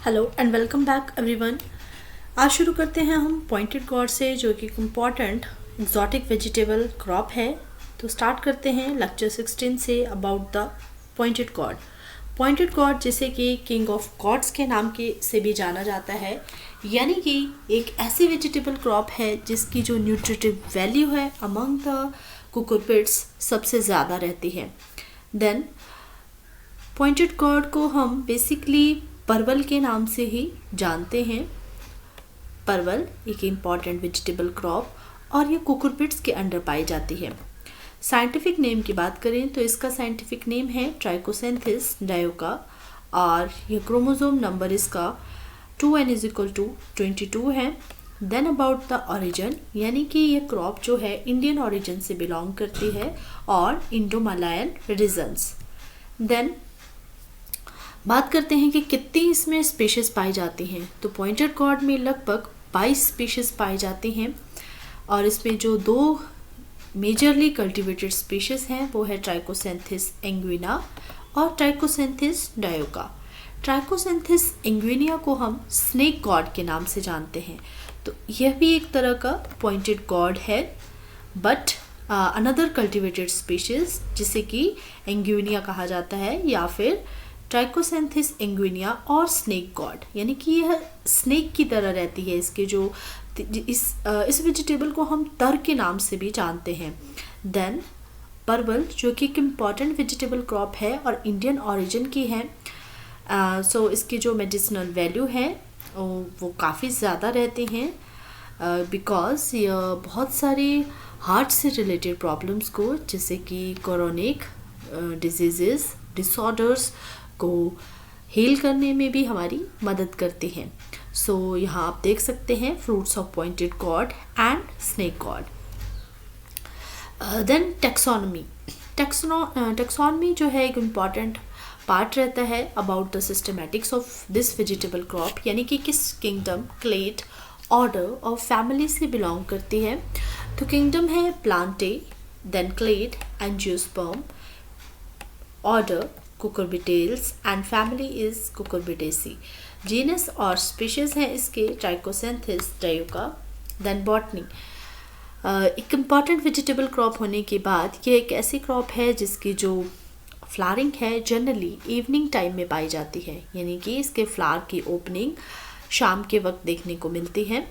Hello and welcome back everyone. आज शुरू करते हैं हम पॉइंटेड गॉर्ड से, जो कि एक इम्पॉर्टेंट एक्जॉटिक वेजिटेबल क्रॉप है। तो स्टार्ट करते हैं लेक्चर 16 से about the pointed gourd. Pointed gourd जिसे कि किंग ऑफ गॉड्स के नाम के से भी जाना जाता है, यानी कि एक ऐसी वेजिटेबल क्रॉप है जिसकी जो न्यूट्रिटिव वैल्यू है अमंग द कुकुरबिट्स सबसे ज़्यादा रहती है। देन पॉइंटेड गॉर्ड को हम बेसिकली परवल के नाम से ही जानते हैं। परवल एक इम्पॉर्टेंट वेजिटेबल क्रॉप और ये कुकुरबिट्स के अंडर पाई जाती है। साइंटिफिक नेम की बात करें तो इसका साइंटिफिक नेम है ट्राइकोसेंथिस डायोका और ये क्रोमोसोम नंबर इसका 2n=22 है। देन अबाउट द ओरिजिन, यानी कि ये क्रॉप जो है इंडियन ओरिजिन से बिलोंग करती है और इंडो मलायन रीजन्स। देन बात करते हैं कि कितनी इसमें स्पीशीज पाई जाती हैं। तो पॉइंटेड गॉर्ड में लगभग 22 स्पीशीज पाई जाती हैं और इसमें जो दो मेजरली कल्टिवेटेड स्पीशीज हैं वो है ट्राइकोसेंथिस एंग्विना और ट्राइकोसेंथिस डायोका। ट्राइकोसेंथिस एंग्विनिया को हम स्नेक गॉड के नाम से जानते हैं। तो यह भी एक तरह का पॉइंटेड गॉड है, बट अनदर कल्टिवेटेड स्पीशीज जिसे कि एंग्विनिया कहा जाता है या फिर ट्राइकोसेंथिस एंग्विनिया और स्नेक गॉड, यानी कि यह स्नेक की तरह रहती है। इसके जो इस वेजिटेबल को हम तर के नाम से भी जानते हैं। देन परवल जो कि एक इम्पॉर्टेंट वेजिटेबल क्रॉप है और इंडियन ओरिजिन की है। सो इसकी जो मेडिसिनल वैल्यू है वो काफ़ी ज़्यादा रहती हैं, बिकॉज यह बहुत सारी हार्ट से रिलेटेड प्रॉब्लम्स को, जैसे कि कोरोनिक डिजीज़ डिसऑर्डर्स को हील करने में भी हमारी मदद करती हैं। सो यहाँ आप देख सकते हैं fruits of pointed gourd and snake gourd. Then taxonomy. Taxonomy जो है एक इम्पॉर्टेंट पार्ट रहता है about the systematics of this vegetable crop, यानी कि किस किंगडम, क्लेड, ऑर्डर और फैमिली से बिलोंग करती है। तो किंगडम है plantae, then clade, angiosperm, order cucurbitales and family is cucurbitaceae. Genus और स्पीशीज हैं इसके ट्राइकोसेंथिस डायोका। देन बॉटनी, एक इम्पॉर्टेंट वेजिटेबल क्रॉप होने के बाद ये एक ऐसी क्रॉप है जिसकी जो फ्लावरिंग है जनरली इवनिंग टाइम में पाई जाती है, यानी कि इसके फ्लावर की ओपनिंग शाम के वक्त देखने को मिलती है।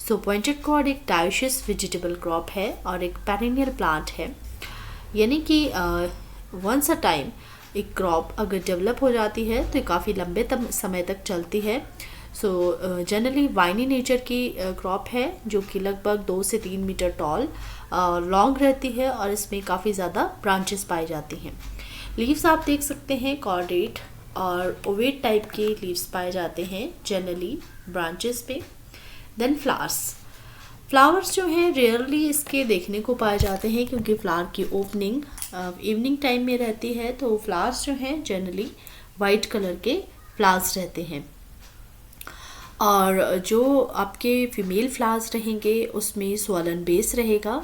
सो पॉइंटेड गॉड एक डायोशियस वेजिटेबल क्रॉप है और एक पेरिनियल प्लांट है, यानी कि वंस अ टाइम एक क्रॉप अगर डेवलप हो जाती है तो काफ़ी लंबे समय तक चलती है। सो जनरली वाइनी नेचर की क्रॉप है जो कि लगभग 2 से 3 मीटर टॉल लॉन्ग रहती है और इसमें काफ़ी ज़्यादा ब्रांचेस पाई जाती हैं। लीव्स आप देख सकते हैं कॉर्डेट और ओवेट टाइप के लीव्स पाए जाते हैं जनरली ब्रांचेस पे। देन फ्लावर्स जो हैं रेयरली इसके देखने को पाए जाते हैं क्योंकि फ्लावर की ओपनिंग इवनिंग टाइम में रहती है। तो फ्लावर्स जो हैं जनरली वाइट कलर के फ्लावर्स रहते हैं और जो आपके फीमेल फ्लावर्स रहेंगे उसमें स्वॉलन बेस रहेगा।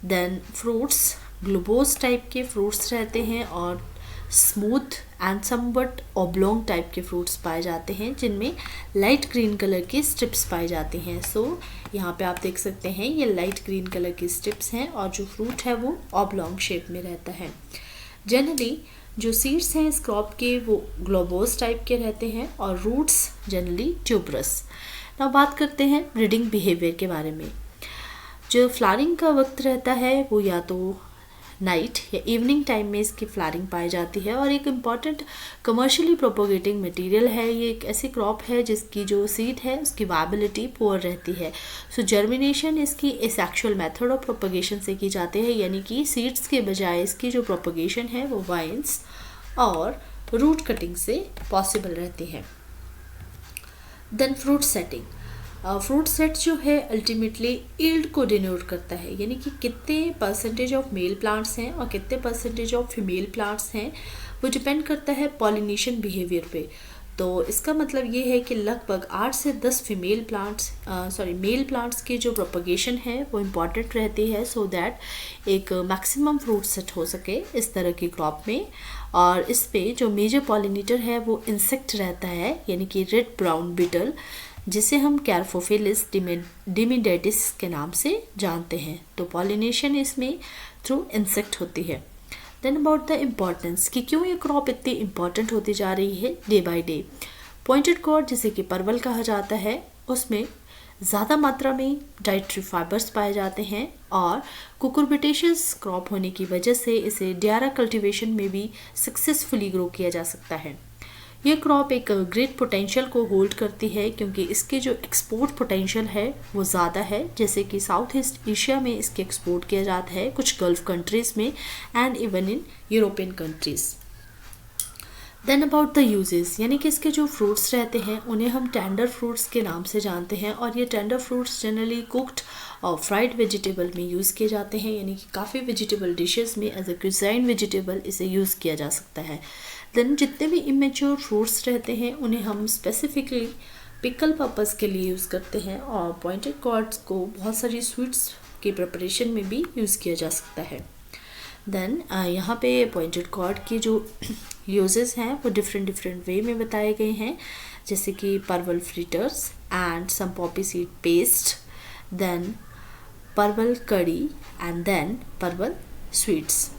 देन फ्रूट्स ग्लूबोज टाइप के फ्रूट्स रहते हैं और smooth and somewhat oblong type के फ्रूट्स पाए जाते हैं जिनमें लाइट ग्रीन कलर की स्ट्रिप्स पाई जाती हैं। सो यहाँ पे आप देख सकते हैं ये लाइट ग्रीन कलर की स्ट्रिप्स हैं और जो फ्रूट है वो ओब्लोंग शेप में रहता है। जनरली जो सीड्स हैं इस क्रॉप के वो ग्लोबोज टाइप के रहते हैं और रूट्स जनरली ट्यूबरस। now बात करते हैं ब्रीडिंग बिहेवियर के बारे में। जो फ्लावरिंग का वक्त रहता है वो या तो नाइट या इवनिंग टाइम में इसकी फ्लावरिंग पाई जाती है और एक इम्पॉर्टेंट कमर्शियली प्रोपोगेटिंग मटेरियल है। ये एक ऐसी क्रॉप है जिसकी जो सीड है उसकी वायबिलिटी पुअर रहती है। सो जर्मिनेशन इसकी एसेक्सुअल मेथड ऑफ प्रोपोगेशन से की जाती है, यानी कि सीड्स के बजाय इसकी जो प्रोपोगेशन है वो वाइन्स और रूट कटिंग से पॉसिबल रहती है। Then fruit setting. Fruit set जो है अल्टीमेटली यील्ड को डिनोट करता है, यानी कि कितने परसेंटेज ऑफ मेल प्लांट्स हैं और कितने परसेंटेज ऑफ फीमेल प्लांट्स हैं वो डिपेंड करता है पॉलिनेशन बिहेवियर पे। तो इसका मतलब ये है कि लगभग 8 से 10 मेल प्लांट्स की जो प्रोपगेशन है वो इम्पॉर्टेंट रहती है, सो दैट एक मैक्सिमम फ्रूट सेट हो सके इस तरह की क्रॉप में। और इस पे जो मेजर पॉलिनेटर है वो इंसेक्ट रहता है, यानी कि रेड ब्राउन बीटल, जिसे हम कैरफोफिलिस डिमिडेटिस के नाम से जानते हैं। तो पॉलिनेशन इसमें थ्रू इंसेक्ट होती है। देन अबाउट द इम्पॉर्टेंस कि क्यों ये क्रॉप इतनी इम्पॉर्टेंट होती जा रही है day by day. Pointed gourd जिसे कि परवल कहा जाता है, उसमें ज़्यादा मात्रा में डाइट्री फाइबर्स पाए जाते हैं और कुकुरबिटेशियस क्रॉप होने की वजह से इसे डियारा कल्टीवेशन में भी सक्सेसफुली ग्रो किया जा सकता है। ये क्रॉप एक ग्रेट पोटेंशियल को होल्ड करती है क्योंकि इसके जो एक्सपोर्ट पोटेंशियल है वो ज़्यादा है, जैसे कि साउथ ईस्ट एशिया में इसके एक्सपोर्ट किया जाता है, कुछ गल्फ कंट्रीज़ में and even in European countries. Then about the uses, यानी कि इसके जो फ्रूट्स रहते हैं उन्हें हम टेंडर फ्रूट्स के नाम से जानते हैं और ये टेंडर फ्रूट्स जनरली कुक्ड और फ्राइड वेजिटेबल में यूज़ किए जाते हैं, यानी कि काफ़ी वेजिटेबल डिशेस में एज अ क्यूजाइन वेजिटेबल इसे यूज़ किया जा सकता है। देन जितने भी इमेच्योर फ्रूट्स रहते हैं उन्हें हम स्पेसिफिकली पिकल पर्पस के लिए यूज़ करते हैं और पॉइंटेड कॉर्ड्स को बहुत सारी स्वीट्स की प्रिपरेशन में भी यूज़ किया जा सकता है। देन यहाँ पे पॉइंटेड कॉर्ड की जो यूजेस हैं वो डिफरेंट वे में बताए गए हैं, जैसे कि parwal fritters and some poppy seed paste, then parwal kadhi and then parwal sweets.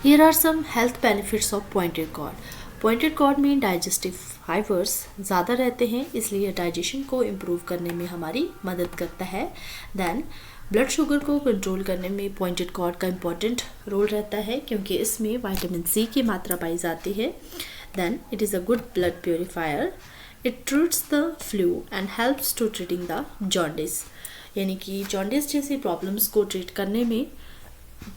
Here are some health benefits of pointed cord. Pointed cord में डाइजेस्टिव फाइबर्स ज़्यादा रहते हैं, इसलिए डाइजेशन को इम्प्रूव करने में हमारी मदद करता है। देन ब्लड शुगर को कंट्रोल करने में पॉइंटेड कॉर्ड का इम्पॉर्टेंट रोल रहता है क्योंकि इसमें विटामिन सी की मात्रा पाई जाती है। Then it is a good blood purifier, it treats the flu and helps to treating the jaundice, यानी कि जॉन्डिस जैसी प्रॉब्लम्स को ट्रीट करने में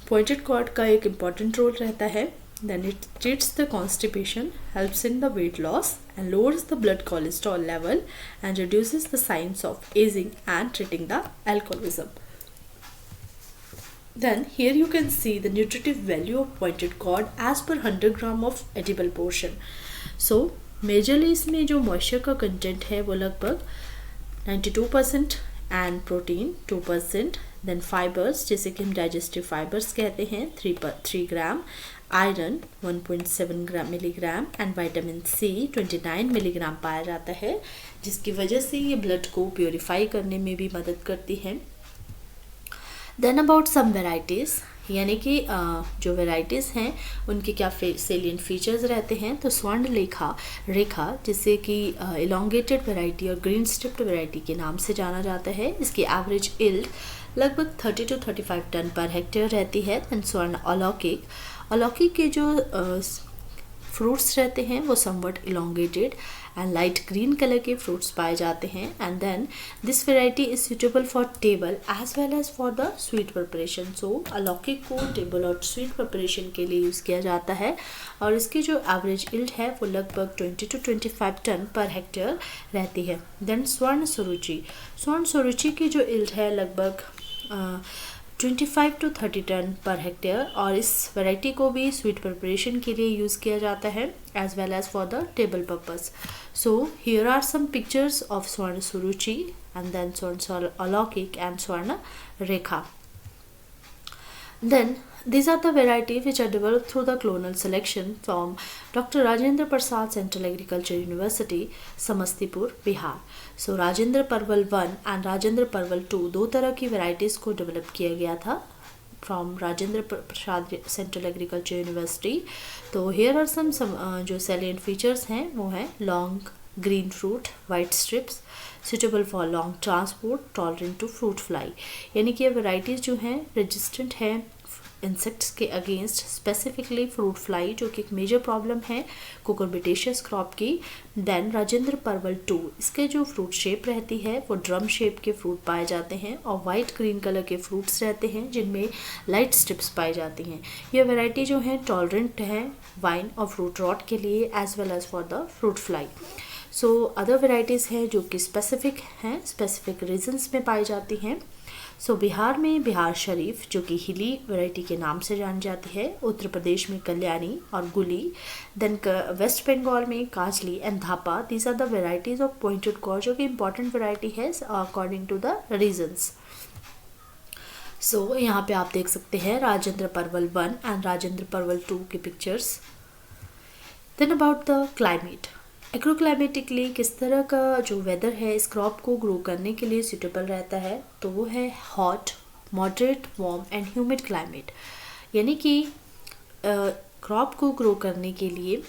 पॉइंटेड कॉर्ड का एक इम्पॉर्टेंट रोल रहता है। Then it treats the constipation, helps in the weight loss and lowers the blood cholesterol level and reduces the signs of ageing and treating the alcoholism. Then here you can see the nutritive value of pointed cord as per 100 gram of edible portion. So majorly इसमें जो moisture का content है वो लगभग 92% and protein 2%, then fibers जैसे कि हम digestive fibers कहते हैं 3 gram, iron 1.7 milligram and vitamin C 29 milligram पाया जाता है, जिसकी वजह से ये ब्लड को प्योरीफाई करने में भी मदद करती है। देन अबाउट सम वेराइटीज़, यानी कि जो वेराइटीज़ हैं उनके क्या सेलिएंट फीचर्स रहते हैं। तो स्वर्ण रेखा जिसे कि इलोंगेटेड वैरायटी और ग्रीन स्ट्रिप्ड वैरायटी के नाम से जाना जाता है, इसकी एवरेज यील्ड लगभग 30 to 35 टन पर हेक्टेयर रहती है। देन स्वर्ण अलौकिक के जो फ्रूट्स रहते हैं वो somewhat elongated and light green colour के फ्रूट्स पाए जाते हैं। And then this variety is suitable for table as well as for the sweet preparation. So Alaukik को टेबल और स्वीट प्रिपरेशन के लिए यूज़ किया जाता है और इसकी जो एवरेज यील्ड है वो लगभग 20 to 25 टन पर हेक्टेयर रहती है। देन स्वर्ण सुरुचि की जो यील्ड है लगभग 25 to 30 टन पर हेक्टेयर और इस वैरायटी को भी स्वीट प्रिपरेशन के लिए यूज़ किया जाता है as well as for the table purpose. So here are some pictures of Swarna Suruchi and then स्वर्ण अलौकिक एंड स्वर्ण रेखा। Then these are the variety which are developed through the clonal selection from Dr. Rajendra Prasad Central Agriculture University, Samastipur, Bihar. So Rajendra Parval 1 and Rajendra Parval 2 दो तरह की varieties को develop किया गया था from Rajendra Prasad Central Agriculture University. तो here are some जो salient features हैं वो हैं long green fruit, white strips, suitable for long transport, tolerant to fruit fly, यानी कि ये varieties जो हैं resistant है इंसेक्ट्स के अगेंस्ट, स्पेसिफिकली फ्रूट फ्लाई जो कि एक मेजर प्रॉब्लम है कुकुरबिटेशियस क्रॉप की। देन राजेंद्र परवल 2, इसके जो फ्रूट शेप रहती है वो ड्रम शेप के फ्रूट पाए जाते हैं और वाइट ग्रीन कलर के फ्रूट्स रहते हैं जिनमें लाइट स्ट्रिप्स पाई जाती हैं। ये वैरायटी जो है टॉलरेंट है वाइन और फ्रूट रॉट के लिए as well as for the fruit fly. So other varieties हैं जो कि स्पेसिफिक हैं, स्पेसिफिक रीजन्स में पाई जाती हैं। सो बिहार में बिहार शरीफ जो कि हिली वैरायटी के नाम से जानी जाती है, उत्तर प्रदेश में कल्याणी और गुली, देन वेस्ट बंगाल में Kajli and Dhapa. These are the varieties of pointed gourd जो कि इंपॉर्टेंट वेराइटी है according to the regions. So यहाँ पे आप देख सकते हैं राजेंद्र परवल 1 एंड राजेंद्र परवल 2 की pictures. Then about the climate, agroclimatically किस तरह का जो वेदर है इस क्रॉप को ग्रो करने के लिए सूटेबल रहता है, तो वो है hot, moderate, warm and humid climate. यानी कि क्रॉप को ग्रो करने के लिए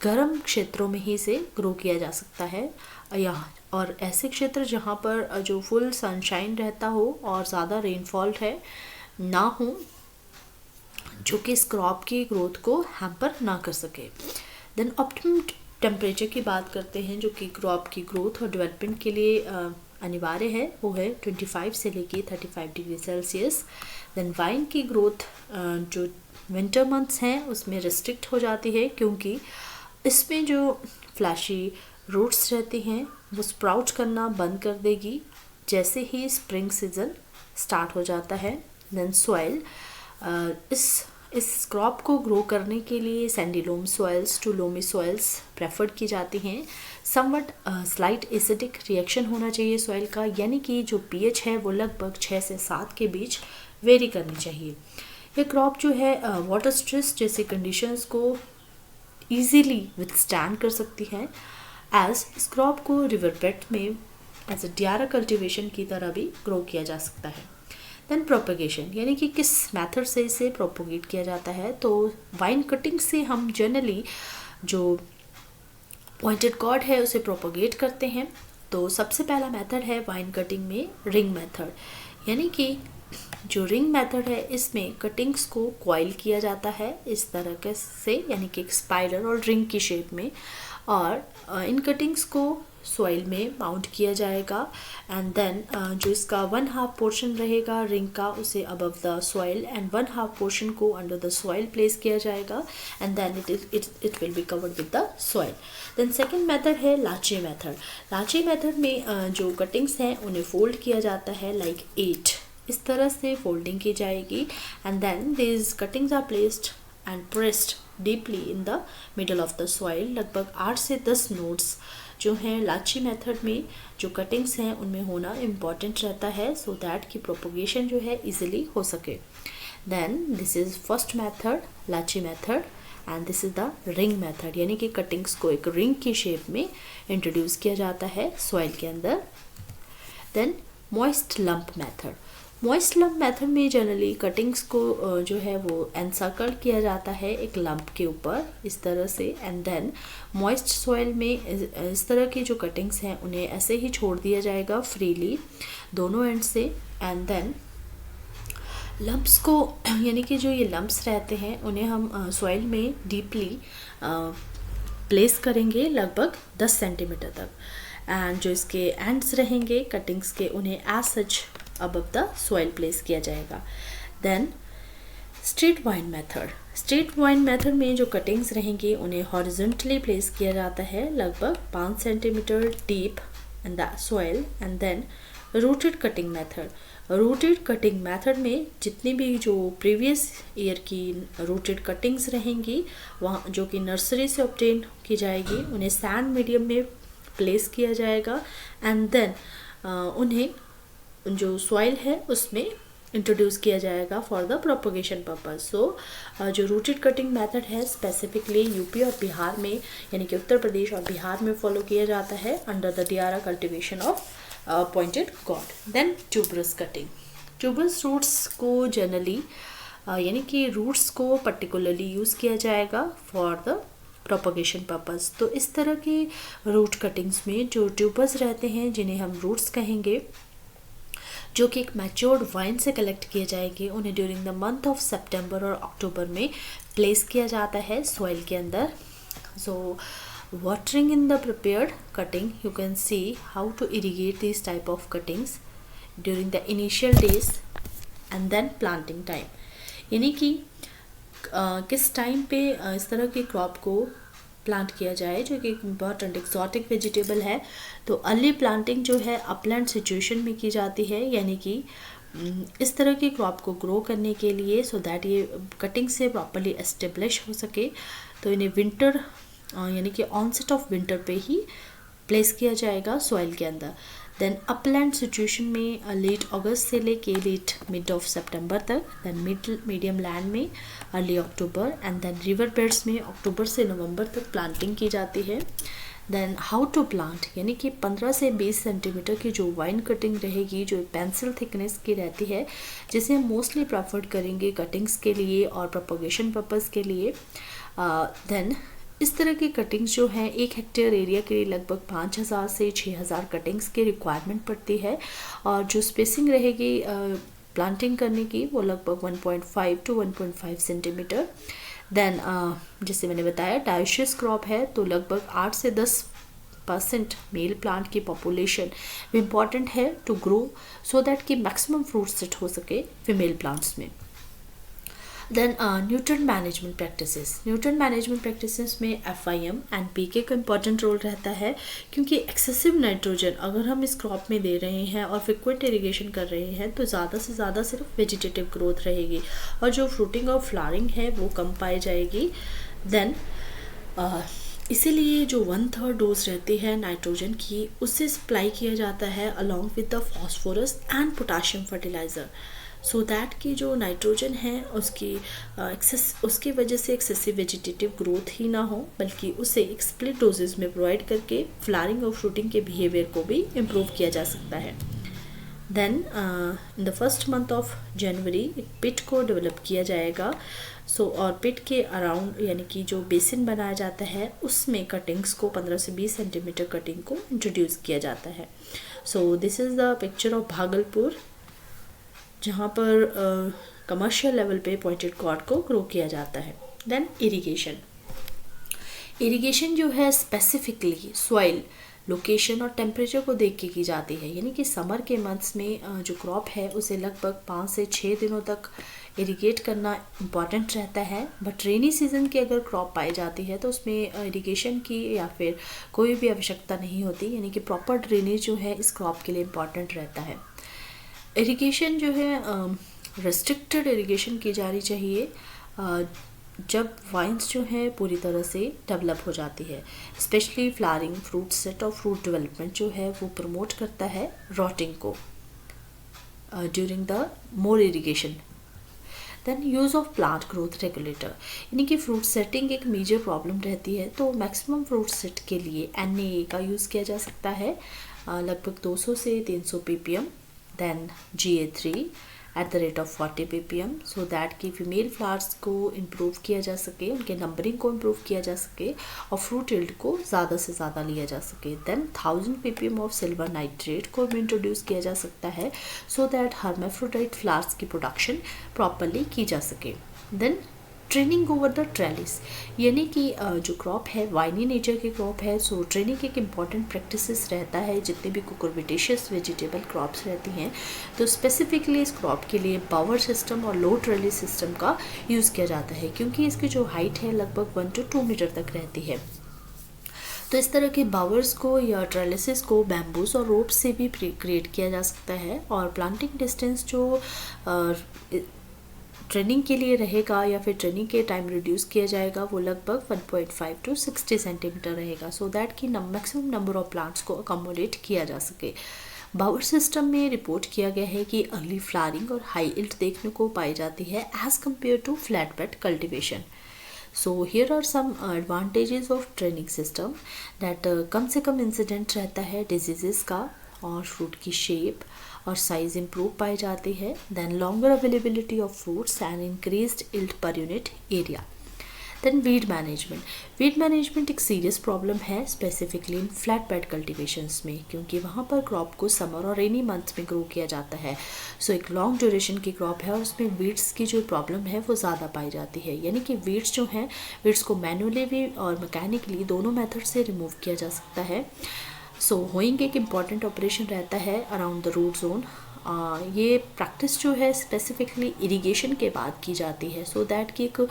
गर्म क्षेत्रों में ही से ग्रो किया जा सकता है यहाँ, और ऐसे क्षेत्र जहाँ पर जो फुल सनशाइन रहता हो और ज़्यादा रेनफॉल है ना हो, जो कि इस क्रॉप की ग्रोथ को हैम्पर ना कर सके। देन ऑप्टिमम टेम्परेचर की बात करते हैं जो कि क्रॉप की ग्रोथ और डेवलपमेंट के लिए अनिवार्य है, वो है 25 से लेके 35 डिग्री सेल्सियस। देन वाइन की ग्रोथ जो विंटर मंथ्स हैं उसमें रिस्ट्रिक्ट हो जाती है, क्योंकि इसमें जो फ्लैशी रूट्स रहती हैं वो स्प्राउट करना बंद कर देगी जैसे ही स्प्रिंग सीजन स्टार्ट हो जाता है। देन सॉइल, इस क्रॉप को ग्रो करने के लिए sandy loam soils to loamy soils preferred की जाती हैं। समवट स्लाइट एसिडिक रिएक्शन होना चाहिए सॉइल का, यानी कि जो पीएच है वो लगभग 6 से 7 के बीच वेरी करनी चाहिए। ये क्रॉप जो है वाटर स्ट्रेस जैसी कंडीशंस को ईजीली विथस्टैंड कर सकती है, एज इस क्रॉप को रिवर बेड में एज अ डियारा कल्टिवेशन की तरह भी ग्रो किया जा सकता है। देन प्रोपगेशन, यानी कि किस मेथड से इसे प्रोपोगेट किया जाता है, तो वाइन कटिंग से हम जनरली जो पॉइंटेड कॉर्ड है उसे प्रोपोगेट करते हैं। तो सबसे पहला मेथड है वाइन कटिंग में रिंग मेथड, यानी कि जो रिंग मेथड है इसमें कटिंग्स को कॉइल किया जाता है इस तरह के से, यानी कि एक स्पाइरल और रिंग की शेप में, और इन कटिंग्स को सॉइल में माउंट किया जाएगा। एंड देन जो इसका 1/2 पोर्शन रहेगा रिंग का उसे above the soil and 1/2 portion को अंडर द सॉइल प्लेस किया जाएगा, and then it will be covered with the soil. Then second method है लाचे मेथड। लाचे मेथड में जो कटिंग्स हैं उन्हें फोल्ड किया जाता है लाइक 8, इस तरह से फोल्डिंग की जाएगी, and then these cuttings are placed and pressed deeply in the middle of the soil. लगभग 8 से 10 नोड्स जो हैं लाची मेथड में जो कटिंग्स हैं उनमें होना इम्पॉर्टेंट रहता है, सो दैट की प्रोपोगेशन जो है इजीली हो सके। Then this is first method लाची method, and this is the ring method, यानी कि कटिंग्स को एक रिंग की शेप में इंट्रोड्यूस किया जाता है सॉइल के अंदर। Then moist lump method, moist lump method में जनरली कटिंग्स को जो है वो एनसर्कल किया जाता है एक लंप के ऊपर इस तरह से, एंड देन मॉइस्ट सॉइल में इस तरह की जो कटिंग्स हैं उन्हें ऐसे ही छोड़ दिया जाएगा फ्रीली दोनों एंड से, एंड देन लंप्स को, यानी कि जो ये लंप्स रहते हैं उन्हें हम सॉइल में डीपली प्लेस करेंगे लगभग 10 सेंटीमीटर तक, एंड जो इसके एंड्स रहेंगे कटिंग्स के उन्हें as such above the soil place किया जाएगा। Then straight vine method, straight vine method में जो कटिंग्स रहेंगे उन्हें हॉरिजॉन्टली प्लेस किया जाता है लगभग 5 centimetre deep in the soil, and then rooted cutting method, rooted cutting method में जितनी भी जो प्रीवियस ईयर की रूटेड कटिंग्स रहेंगी वहाँ जो कि नर्सरी से ऑब्टेन की जाएगी उन्हें सैंड मीडियम में प्लेस किया जाएगा, एंड देन उन्हें जो सॉइल है उसमें इंट्रोड्यूस किया जाएगा फॉर द प्रोपोगेशन पर्पस। सो जो रूटेड कटिंग मेथड है स्पेसिफिकली यूपी और बिहार में, यानी कि उत्तर प्रदेश और बिहार में फॉलो किया जाता है under the diara cultivation of pointed gourd. Then tuberous cutting, tuberous roots को जनरली यानी कि रूट्स को पर्टिकुलरली यूज़ किया जाएगा फॉर द प्रोपोगेशन पर्पस। तो इस तरह के रूट कटिंग्स में जो ट्यूबर्स रहते हैं जिन्हें हम रूट्स कहेंगे, जो कि एक मैच्योर्ड वाइन से कलेक्ट किए जाएंगे, उन्हें ड्यूरिंग द मंथ ऑफ सितंबर और अक्टूबर में प्लेस किया जाता है सॉइल के अंदर। सो watering in the prepared cutting, you can see how to irrigate these type of cuttings during the initial days and then planting time, यानी कि किस टाइम पे इस तरह की क्रॉप को प्लांट किया जाए जो कि इम्पॉर्टेंट एक्सोटिक वेजिटेबल है। तो अर्ली प्लांटिंग जो है अपलैंड सिचुएशन में की जाती है, यानी कि इस तरह की क्रॉप को ग्रो करने के लिए सो दैट ये कटिंग से प्रॉपरली एस्टेब्लिश हो सके, तो इन्हें विंटर यानी कि ऑनसेट ऑफ विंटर पे ही प्लेस किया जाएगा सॉइल के अंदर। देन अपलैंड सिचुएशन में लेट अगस्त से लेके लेट मिड ऑफ सितंबर तक, देन मीडियम लैंड में early October, and then river beds में अक्टूबर से नवंबर तक प्लांटिंग की जाती है। देन हाउ टू प्लांट, यानी कि 15 से 20 सेंटीमीटर की जो वाइन कटिंग रहेगी, जो पेंसिल थिकनेस की रहती है, जिसे हम मोस्टली प्रेफर्ड करेंगे कटिंग्स के लिए और प्रोपगेशन पर्पज़ के लिए। देन इस तरह की कटिंग्स जो हैं 1 हेक्टेयर एरिया के लिए लगभग 5000 से 6000 कटिंग्स की रिक्वायरमेंट पड़ती है, और जो स्पेसिंग रहेगी प्लांटिंग करने की वो लगभग 1.5 टू 1.5 सेंटीमीटर। देन जैसे मैंने बताया डायोशियस क्रॉप है, तो लगभग 8 से 10% मेल प्लांट की पॉपुलेशन इम्पॉर्टेंट है टू ग्रो सो दैट कि मैक्सिमम फ्रूट सेट हो सके फीमेल प्लांट्स में। Then nutrient management practices, nutrient management practices में FIM एंड PK का इम्पॉर्टेंट रोल रहता है, क्योंकि एक्सेसिव नाइट्रोजन अगर हम इस क्रॉप में दे रहे हैं और फ्रिक्वेंट इरिगेशन कर रहे हैं तो ज़्यादा से ज़्यादा सिर्फ वेजिटेटिव ग्रोथ रहेगी और जो फ्रूटिंग और फ्लावरिंग है वो कम पाई जाएगी। देन इसीलिए जो 1/3 डोज रहती है नाइट्रोजन की, उससे सप्लाई किया जाता है along with the phosphorus and potassium fertiliser, so that की जो नाइट्रोजन है उसकी वजह से एक्सेसिव वेजिटेटिव ग्रोथ ही ना हो, बल्कि उसे एक स्प्लिट डोजेस में प्रोवाइड करके फ्लावरिंग और फ्रूटिंग के बिहेवियर को भी इम्प्रूव किया जा सकता है। Then in the first month of January एक पिट को डेवलप किया जाएगा, और पिट के अराउंड यानी कि जो बेसिन बनाया जाता है उसमें कटिंग्स को 15 से 20 सेंटीमीटर कटिंग को इंट्रोड्यूस किया जाता है। So this is the picture of Bhagalpur, जहाँ पर कमर्शियल लेवल पे पॉइंटेड कॉर्ड को ग्रो किया जाता है। देन इरिगेशन जो है स्पेसिफिकली सॉइल लोकेशन और टेम्परेचर को देख के की जाती है, यानी कि समर के मंथ्स में जो क्रॉप है उसे लगभग 5 से 6 दिनों तक इरिगेट करना इम्पॉर्टेंट रहता है, बट रेनी सीजन की अगर क्रॉप पाई जाती है तो उसमें इरिगेशन की या फिर कोई भी आवश्यकता नहीं होती, यानी कि प्रॉपर ड्रेनेज जो है इस क्रॉप के लिए इम्पॉर्टेंट रहता है। इरिगेशन जो है रेस्ट्रिक्टेड इरिगेशन की जानी चाहिए जब वाइन्स जो है पूरी तरह से डेवलप हो जाती है, स्पेशली फ्लावरिंग, फ्रूट सेट और फ्रूट डेवलपमेंट जो है वो प्रमोट करता है रॉटिंग को during the more irrigation. Then use of plant growth regulator, यानी कि फ्रूट सेटिंग एक मेजर प्रॉब्लम रहती है, तो मैक्सिमम फ्रूट सेट के लिए NAA का यूज़ किया जा सकता है लगभग 200 से 300 ppm, then GA3 at the rate of 40 ppm, so that कि फीमेल फ्लावर्स को इम्प्रूव किया जा सके, उनके नंबरिंग को इम्प्रूव किया जा सके और फ्रूट यील्ड को ज़्यादा से ज़्यादा लिया जा सके। Then 1000 ppm of silver nitrate को भी इंट्रोड्यूस किया जा सकता है, सो दैट हर्माफ्रोडाइट फ्लावर्स की प्रोडक्शन प्रॉपरली की जा सके। Then training over the trellis, यानी कि जो क्रॉप है वाइनी नेचर की क्रॉप है, सो ट्रेनिंग एक इम्पॉर्टेंट प्रैक्टिसेस रहता है जितने भी कुकुरबिटेशियस वेजिटेबल क्रॉप्स रहती हैं, तो स्पेसिफिकली इस क्रॉप के लिए बावर सिस्टम और लो ट्रेलिस सिस्टम का यूज़ किया जाता है, क्योंकि इसकी जो हाइट है लगभग 1 to 2 मीटर तक रहती है। तो इस तरह के बावर्स को या ट्रेलिसेस को बैम्बूस और रोप से भी क्रिएट किया जा सकता है, और प्लांटिंग डिस्टेंस जो ट्रेनिंग के लिए रहेगा या फिर ट्रेनिंग के टाइम रिड्यूस किया जाएगा वो लगभग 1.5 to 60 सेंटीमीटर रहेगा, सो दैट कि मैक्सिमम नंबर ऑफ प्लांट्स को अकोमोडेट किया जा सके। बावर सिस्टम में रिपोर्ट किया गया है कि अर्ली फ्लावरिंग और हाई इल्ट देखने को पाई जाती है as compare to flat bed cultivation. So here are some advantages of training system, that कम से कम इंसिडेंट रहता है डिजीज़ का, और फ्रूट की शेप और साइज़ इम्प्रूव पाई जाती है। Then longer availability of fruits and increased yield per unit area. Then weed management एक सीरियस प्रॉब्लम है specifically in flat bed cultivations में, क्योंकि वहाँ पर क्रॉप को समर और रेनी मंथ्स में ग्रो किया जाता है, सो एक लॉन्ग ड्यूरेशन की क्रॉप है और उसमें वीड्स की जो प्रॉब्लम है वो ज़्यादा पाई जाती है, यानी कि वीड्स जो हैं वीड्स को मैनुअली भी और मैकेनिकली दोनों मेथड से रिमूव किया जा सकता है। सो होइंग एक इम्पॉर्टेंट ऑपरेशन रहता है अराउंड द रूट जोन। ये प्रैक्टिस जो है स्पेसिफिकली इरिगेशन के बाद की जाती है, सो दैट कि एक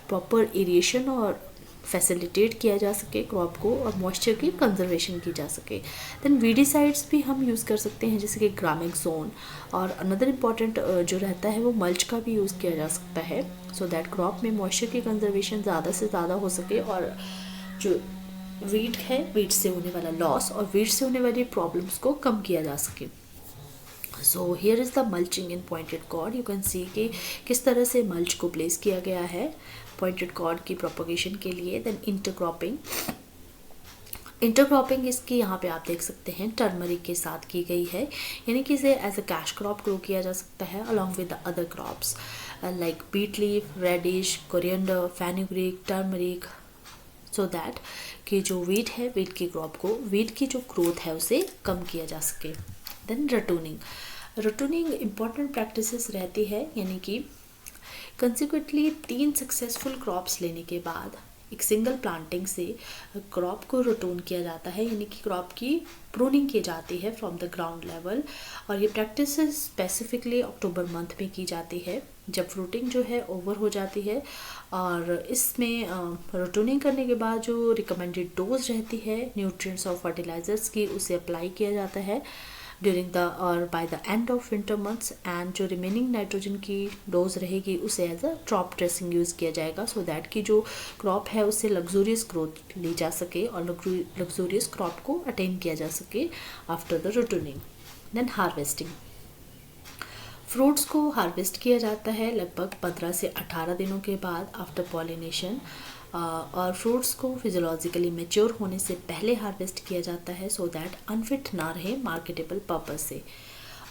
प्रॉपर इरिगेशन और फैसिलिटेट किया जा सके क्रॉप को और मॉइस्चर की कंजर्वेशन की जा सके। देन वीडिसाइड्स भी हम यूज़ कर सकते हैं जैसे कि ग्रामेक्सोन, और अनदर इम्पॉर्टेंट जो रहता है वो मल्च का भी यूज़ किया जा सकता है सो दैट क्रॉप में मॉइस्चर की कंजर्वेशन ज़्यादा से ज़्यादा हो सके और जो वीट है, वीट से होने वाला लॉस और वीट से होने वाली प्रॉब्लम्स को कम किया जा सके। So here is the mulching in pointed gourd. You can see कि किस तरह से मल्च को प्लेस किया गया है पॉइंटेड कॉर्ड की प्रोपगेशन के लिए। देन इंटरक्रॉपिंग इसकी यहाँ पे आप देख सकते हैं टर्मरिक के साथ की गई है, यानी कि इसे as a cash crop grow किया जा सकता है along with the other crops like beet leaf, radish, coriander, fenugreek, turmeric, so that कि जो वीट है, वीट की क्रॉप को, वीट की जो ग्रोथ है उसे कम किया जा सके। देन रटूनिंग इम्पॉर्टेंट प्रैक्टिसेस रहती है, यानी कि कंसिक्वेंटली 3 सक्सेसफुल क्रॉप्स लेने के बाद एक सिंगल प्लांटिंग से क्रॉप को रोटोन किया जाता है, यानी कि क्रॉप की प्रूनिंग की जाती है फ्रॉम द ग्राउंड लेवल। और ये प्रैक्टिस स्पेसिफिकली अक्टूबर मंथ में की जाती है जब फ्रूटिंग जो है ओवर हो जाती है। और इसमें रोटोनिंग करने के बाद जो रिकमेंडेड डोज रहती है न्यूट्रिएंट्स और फर्टिलाइजर्स की, उसे अप्लाई किया जाता है ड्यूरिंग द और by the end of winter months. And जो रिमेनिंग नाइट्रोजन की डोज रहेगी उसे as a crop dressing use किया जाएगा सो दैट कि जो क्रॉप है उससे लग्जूरियस ग्रोथ ली जा सके और लग्जूरियस क्रॉप को अटेन किया जा सके आफ्टर द रोटोनिंग। देन हार्वेस्टिंग, फ्रूट्स को हार्वेस्ट किया जाता है लगभग 15 से 18 दिनों के बाद आफ्टर पॉलिनेशन, और फ्रूट्स को फिजियोलॉजिकली मेच्योर होने से पहले हार्वेस्ट किया जाता है सो दैट अनफिट ना रहे मार्केटेबल पर्पस से।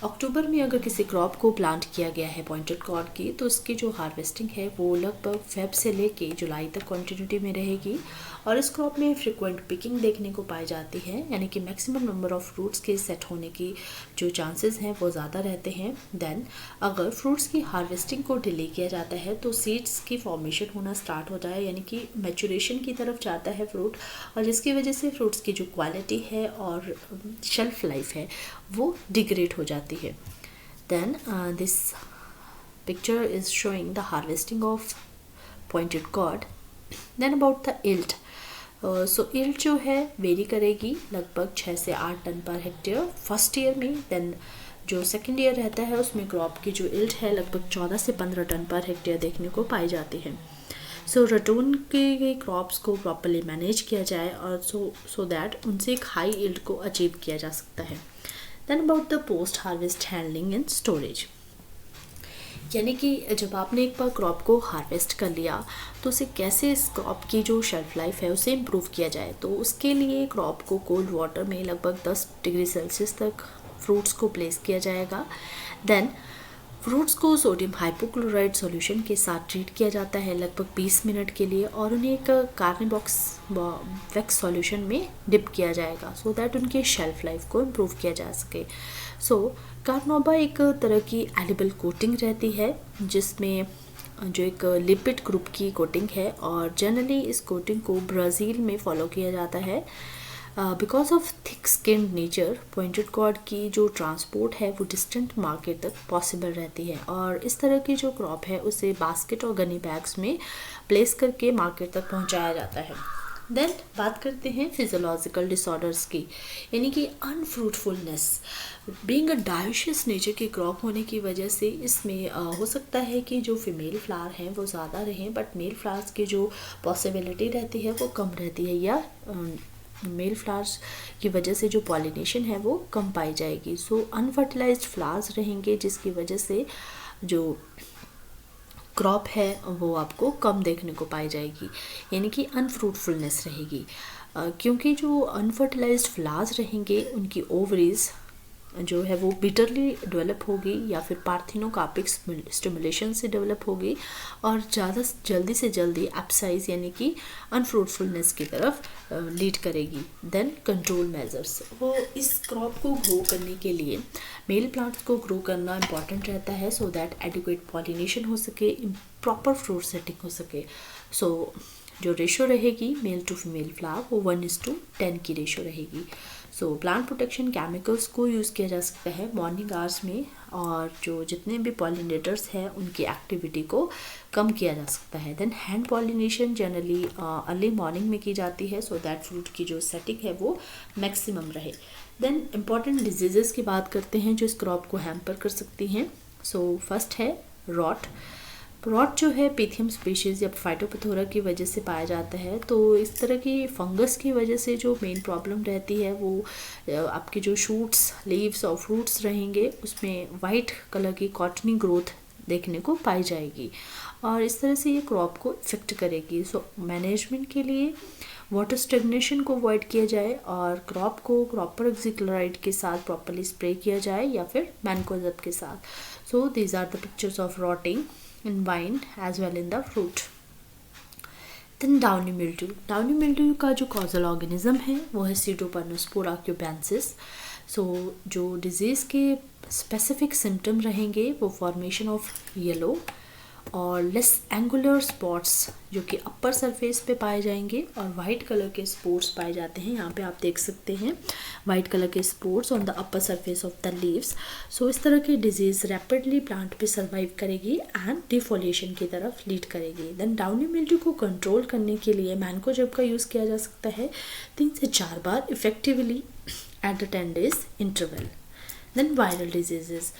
अक्टूबर में अगर किसी क्रॉप को प्लांट किया गया है पॉइंटेड कॉर्ड की, तो उसकी जो हार्वेस्टिंग है वो लगभग फेब से लेके जुलाई तक कंटिन्यूटी में रहेगी। और इस क्रॉप में फ्रिक्वेंट पिकिंग देखने को पाई जाती है, यानी कि मैक्सिमम नंबर ऑफ फ्रूट्स के सेट होने की जो चांसेस हैं वो ज़्यादा रहते हैं। देन अगर फ्रूट्स की हार्वेस्टिंग को डिले किया जाता है तो सीड्स की फॉर्मेशन होना स्टार्ट हो जाए, यानी कि मैचुरेशन की तरफ जाता है फ्रूट, और जिसकी वजह से फ्रूट्स की जो क्वालिटी है और शेल्फ लाइफ है वो डिग्रेड हो जाती है। Then this picture is showing the harvesting of pointed gourd. Then about the yield, so yield जो है वेरी करेगी लगभग 6 से 8 ton per hectare first year में। देन जो सेकेंड ईयर रहता है उसमें क्रॉप की जो इल्ट है लगभग 14 से 15 टन पर हेक्टेयर देखने को पाई जाती है। सो रटून के क्रॉप्स को प्रॉपरली मैनेज किया जाए और सो दैट उनसे एक हाई इल्ड को अचीव किया जा सकता है। Then about the post harvest handling and storage, यानी कि जब आपने एक बार क्रॉप को हार्वेस्ट कर लिया तो उसे कैसे इस क्रॉप की जो शेल्फ लाइफ है उसे इम्प्रूव किया जाए। तो उसके लिए क्रॉप को कोल्ड वाटर में लगभग 10 डिग्री सेल्सियस तक फ्रूट्स को प्लेस किया जाएगा। देन फ्रूट्स को सोडियम हाइपोक्लोराइड सॉल्यूशन के साथ ट्रीट किया जाता है लगभग 20 मिनट के लिए, और उन्हें एक कार्नेबॉक्स वैक्स सॉल्यूशन में डिप किया जाएगा सो दैट उनकी शेल्फ लाइफ को इम्प्रूव किया जा सके। सो कार्नोबा एक तरह की एडिबल कोटिंग रहती है जिसमें जो एक लिपिड ग्रुप की कोटिंग है, और जनरली इस कोटिंग को ब्राज़ील में फॉलो किया जाता है। Because of thick skinned nature pointed gourd की जो ट्रांसपोर्ट है वो डिस्टेंट मार्केट तक पॉसिबल रहती है, और इस तरह की जो क्रॉप है उसे बास्केट और गनी बैग्स में प्लेस करके मार्केट तक पहुंचाया जाता है। देन बात करते हैं फिजियोलॉजिकल डिसऑर्डर्स की, यानी कि अनफ्रूटफुलनेस। बीइंग अ डायोशियस नेचर की क्रॉप होने की वजह से इसमें हो सकता है कि जो फीमेल फ्लावर हैं वो ज़्यादा रहें, बट मेल फ्लावर्स की जो पॉसिबिलिटी रहती है वो कम रहती है, या मेल फ्लावर्स की वजह से जो पॉलिनेशन है वो कम पाई जाएगी। सो अनफर्टिलाइज्ड फ्लावर्स रहेंगे जिसकी वजह से जो क्रॉप है वो आपको कम देखने को पाई जाएगी, यानी कि अनफ्रूटफुलनेस रहेगी। क्योंकि जो अनफर्टिलाइज्ड फ्लावर्स रहेंगे उनकी ओवरीज जो है वो बिटरली डेवलप होगी या फिर पार्थिनोकार्पिक स्टिमुलेशन से डेवलप होगी और ज़्यादा जल्दी से जल्दी एप्साइज यानी कि अनफ्रूटफुलनेस की तरफ लीड करेगी। देन कंट्रोल मेजर्स, वो इस क्रॉप को ग्रो करने के लिए मेल प्लांट्स को ग्रो करना इम्पॉर्टेंट रहता है सो दैट एडिक्वेट पॉलिनेशन हो सके, प्रॉपर फ्रूट सेटिंग हो सके। सो जो रेशो रहेगी मेल टू फीमेल फ्लावर वो 1:10 की रेशो रहेगी। सो प्लांट प्रोटेक्शन केमिकल्स को यूज़ किया जा सकता है मॉर्निंग आवर्स में और जो जितने भी पॉलिनेटर्स हैं उनकी एक्टिविटी को कम किया जा सकता है। Then hand pollination generally early morning में की जाती है सो दैट फ्रूट की जो सेटिंग है वो मैक्सिमम रहे। देन इम्पॉर्टेंट डिजीज़ेस की बात करते हैं जो इस क्रॉप को हैम्पर कर सकती हैं। सो फर्स्ट है रॉट। रॉट जो है पेथियम स्पीशीज़ या फाइटोपथोरा की वजह से पाया जाता है। तो इस तरह की फंगस की वजह से जो मेन प्रॉब्लम रहती है वो आपके जो शूट्स, लीव्स और फ्रूट्स रहेंगे उसमें वाइट कलर की कॉटनी ग्रोथ देखने को पाई जाएगी और इस तरह से ये क्रॉप को इफेक्ट करेगी। सो मैनेजमेंट के लिए वाटर स्टेगनेशन को अवॉइड किया जाए और क्रॉप को कॉपर ऑक्सीक्लोराइड के साथ प्रॉपरली स्प्रे किया जाए या फिर मैनकोजेब के साथ। So these are the pictures of rotting in vine as well in the fruit. Then downy mildew. Downy mildew का जो causal organism है वो है Pseudomonas cubensis. So जो disease के specific symptom रहेंगे वो formation of yellow और लेस एंगुलर स्पॉट्स जो कि अपर सरफेस पे पाए जाएंगे और वाइट कलर के स्पोर्स पाए जाते हैं। यहाँ पे आप देख सकते हैं वाइट कलर के spores on the upper surface of the leaves. So इस तरह की डिजीज़ रैपिडली प्लांट पे सर्वाइव करेगी एंड डिफोलिएशन की तरफ लीड करेगी। देन डाउनी मिल्ड्यू को कंट्रोल करने के लिए मैनकोजेब का यूज़ किया जा सकता है 3 से 4 बार effectively at the 10 days interval. Then viral diseases.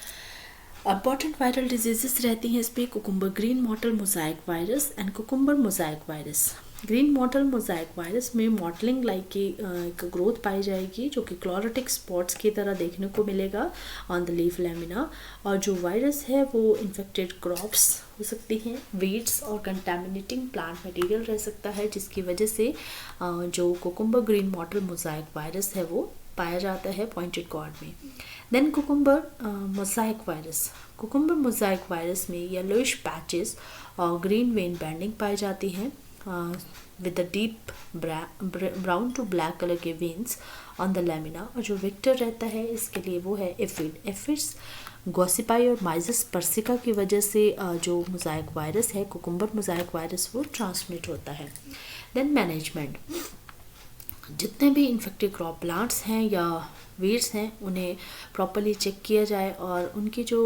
Important viral diseases रहती हैं इस पर cucumber green mottle mosaic virus and cucumber mosaic virus. Green mottle mosaic virus में मॉटलिंग लाइक की एक ग्रोथ पाई जाएगी जो कि क्लोरोटिक स्पॉट्स की तरह देखने को मिलेगा ऑन द लीफ लैमिना और जो वायरस है वो इन्फेक्टेड क्रॉप्स हो सकती हैं, वीड्स और कंटेमिनेटिंग प्लांट मटेरियल रह सकता है जिसकी वजह से जो cucumber green mottle mosaic virus है वो पाया जाता है पॉइंटेड गॉड में। Then cucumber mosaic virus. Cucumber mosaic virus में येलोइश पैचेस और ग्रीन वेन बैंडिंग पाई जाती है with the deep brown to black colour के वेन्स ऑन द लैमिना और जो विक्टर रहता है इसके लिए वो है एफिड। एफिड्स गॉसिपाई और माइजस पर्सिका की वजह से जो मोज़ाइक वायरस है कुकुम्बर मोज़ाइक वायरस वो ट्रांसमिट होता है। Then management. जितने भी इन्फेक्टेड क्रॉप प्लांट्स हैं या वीड्स हैं उन्हें प्रॉपरली चेक किया जाए और उनकी जो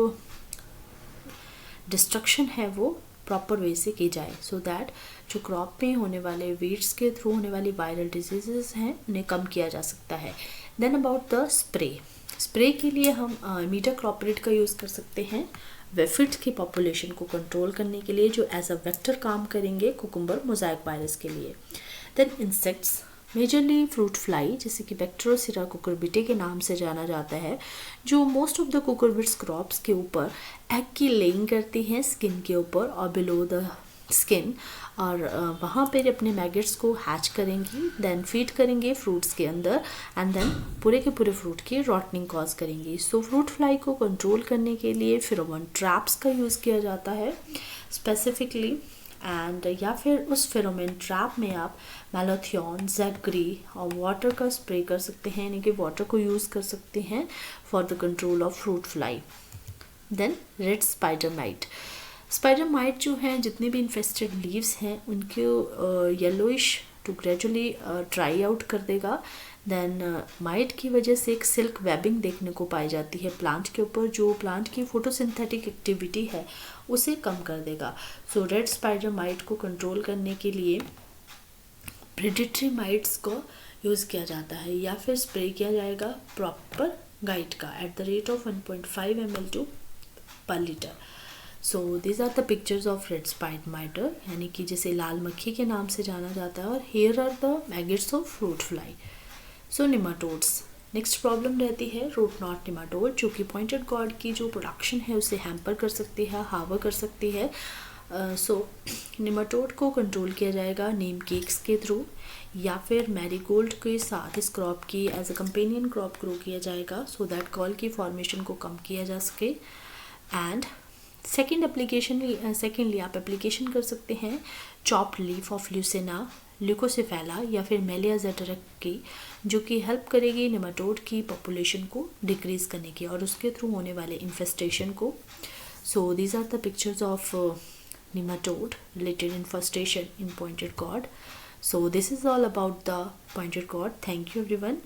डिस्ट्रक्शन है वो प्रॉपर वे से की जाए सो दैट जो क्रॉप में होने वाले वीड्स के थ्रू होने वाली वायरल डिजीजेस हैं उन्हें कम किया जा सकता है। Then about the spray. Spray के लिए हम मीटाक्लोप्रिड का यूज़ कर सकते हैं वेफिड्स की पॉपुलेशन को कंट्रोल करने के लिए जो एज अ वेक्टर काम करेंगे कुकुम्बर मोज़ाइक वायरस के लिए। Then insects majorly fruit fly जैसे कि बैक्टीरियोसिरा कुकुरबिटे के नाम से जाना जाता है जो most of the cucurbits crops के ऊपर एग की लेइंग करती हैं स्किन के ऊपर और बिलो द स्किन और वहाँ पर अपने मैगेट्स को हैच करेंगी देन फीड करेंगे फ्रूट्स के अंदर एंड देन पूरे के पूरे फ्रूट की रॉटनिंग कॉज करेंगी। सो फ्रूट फ्लाई को कंट्रोल करने के लिए फेरोमोन ट्रैप्स का यूज़ किया जाता है स्पेसिफिकली एंड या फिर उस फेरोमोन ट्रैप में आप मैलोथियन, जैगरी और वाटर का स्प्रे कर सकते हैं यानी कि वाटर को यूज़ कर सकते हैं for the control of fruit fly. Then red spider mite. Spider mite जो हैं जितने भी इन्फेस्टेड लीव्स हैं उनको yellowish to gradually dry out कर देगा। देन माइट की वजह से एक सिल्क वेबिंग देखने को पाई जाती है प्लांट के ऊपर जो प्लांट की फोटोसिंथेटिक एक्टिविटी है उसे कम कर देगा। सो रेड स्पाइडर माइट को कंट्रोल करने के लिए प्रेडेटरी माइट्स को यूज़ किया जाता है या फिर स्प्रे किया जाएगा प्रॉपर गाइड का at the rate of 1.5 ml per litre. So these are the pictures of red spider mite यानी कि जिसे लाल मक्खी के नाम से जाना जाता है और here are the maggots of fruit fly. So nematodes. Next problem रहती है रूट नॉट निमाटोड जो कि पॉइंटेड गॉड की जो प्रोडक्शन है उसे हैम्पर कर सकती है, हावर कर सकती है। सो निमाटोड को कंट्रोल किया जाएगा नीम केक्स के थ्रू या फिर मैरीगोल्ड के साथ इस क्रॉप की as a companion crop grow किया जाएगा सो दैट कॉल की फॉर्मेशन को कम किया जा सके। एंड सेकेंडली आप एप्लीकेशन कर सकते हैं चॉप्ड लीफ ऑफ ल्यूसेना, ल्यूकोसिफेला या फिर मेलिया जेटरक की जो कि हेल्प करेगी निमाटोड की पॉपुलेशन को डिक्रीज़ करने की और उसके थ्रू होने वाले इन्फेस्टेशन को। So these are the pictures of nematode related infestation in pointed gourd. So this is all about the pointed gourd. Thank you everyone.